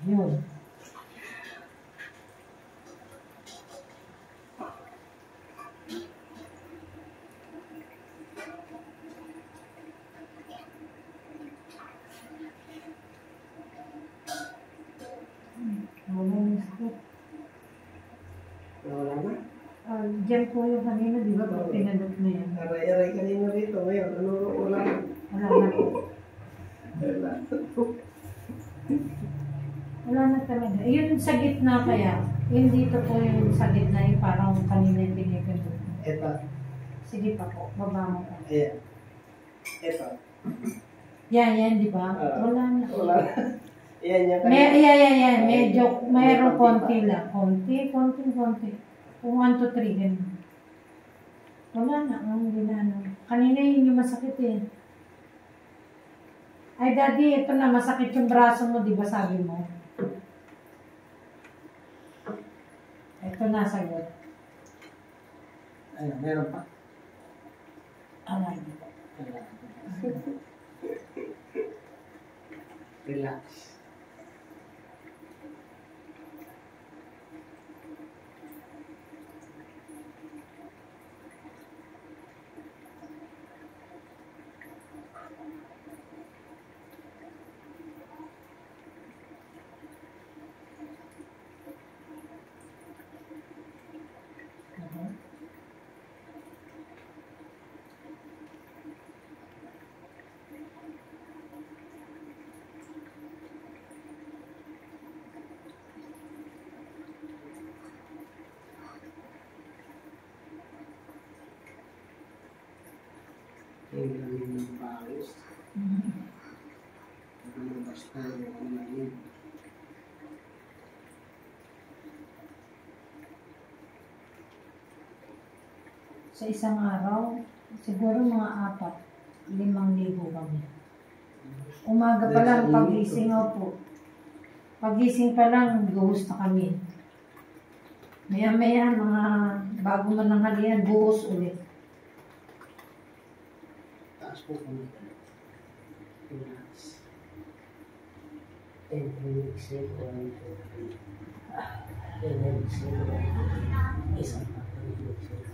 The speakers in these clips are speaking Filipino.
Yun. Wala na? Diyan po yung kanina, di ba? Pag pinanot na yan. Aray-aray kanina rito. Ngayon, ano wala na? Wala na po. Wala. Wala na talaga. Yun sa gitna kaya. Yun dito po yung sa gitna yung parang kanina yung pinipindot. Ito. Sige pa po. Baba mo po. Ayan. Ito. Yan, di ba? Wala na. Wala na. Ayan yan. Yan. Medyo, mayroong konti lang. Konti. Kung 1 to 3, ganun. Wala na. Hindi na. Kanina yun yung masakit eh. Ay, Daddy, ito na. Masakit yung braso mo, di ba sabi mo? Ito na, sagot. Ayun, meron pa. Alay. Relax. Tingnan ng pawis. Lumabas na yung kumain. Sa isang araw, siguro mga 4,000-5,000 kami. Umaga pa lang, pagising po. Pagising pa lang, buhos na kami. Maya-maya, mga bago mananghalian, buhos ulit. Taas po kami. Relax. Inhale, exhale, 1, 2, 3. Inhale, exhale, 1, 2, 3. Isang pa. Inhale, exhale.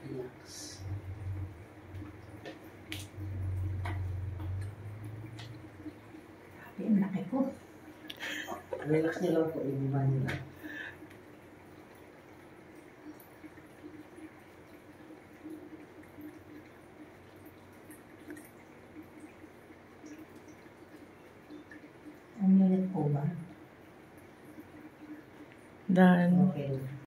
Relax. Grabe, ang laki ko. Relax nyo lang po. Ibaba nyo lang. Ang minute po ba? Done. Okay.